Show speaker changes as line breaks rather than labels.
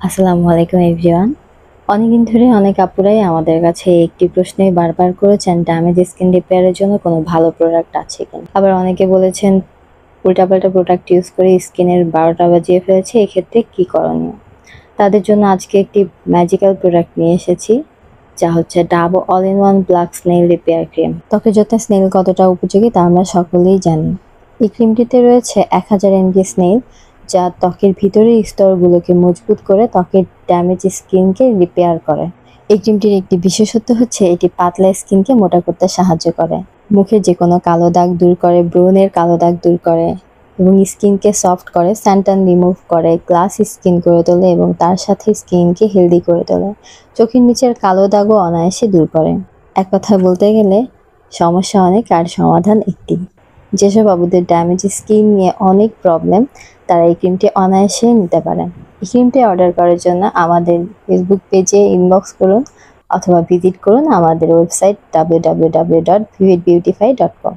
আসসালামু আলাইকুম এভরিওয়ান। অনেকদিন ধরে অনেক আপুরাই আমাদের কাছে একটি প্রশ্নই বারবার করেছেন, ড্যামেজ স্কিন রিপেয়ারের জন্য কোনো ভালো প্রোডাক্ট আছে কিনা। আবার অনেকে বলেছেন উল্টাপাল্টা প্রোডাক্ট ইউজ করে স্কিনের 12টা বাজিয়ে ফেলেছে, এক্ষেত্রে কি করণীয়। তাদের জন্য আজকে একটি ম্যাজিক্যাল প্রোডাক্ট নিয়ে এসেছি, যা হচ্ছে ডাব all in one black snail repair cream. ত্বকের যত্নে স্নেইল কতটা উপযোগী তা আমরা সকলেই জানি। এই ক্রিমটিতে রয়েছে 1000 mg স্নেইল, যা ত্বকের ভিতরের স্তরগুলোকে মজবুত করে ত্বকের ড্যামেজ স্কিনকে রিপেয়ার করে। এই ক্রিমটির একটি বিশেষত্ব হচ্ছে এটি পাতলা স্কিনকে মোটা করতে সাহায্য করে, মুখে যে কোনো কালো দাগ দূর করে, ব্রণের কালো দাগ দূর করে এবং স্কিনকে সফট করে, স্যানটান রিমুভ করে, গ্লাস স্কিন করে তোলে এবং তার সাথে স্কিনকে হেলদি করে তোলে। চোখের নিচের কালো দাগও অনায়াসে দূর করে। এক কথায় বলতে গেলে সমস্যা অনেক আর সমাধান একটি। যেসব আপুদের ড্যামেজ স্কিন নিয়ে অনেক প্রবলেম, তারা এই ক্রিমটি অনায়াসে নিতে পারেন। এই ক্রিমটি অর্ডার করার জন্য আমাদের ফেসবুক পেজে ইনবক্স করুন অথবা ভিজিট করুন আমাদের ওয়েবসাইট www.vividbeautify.com।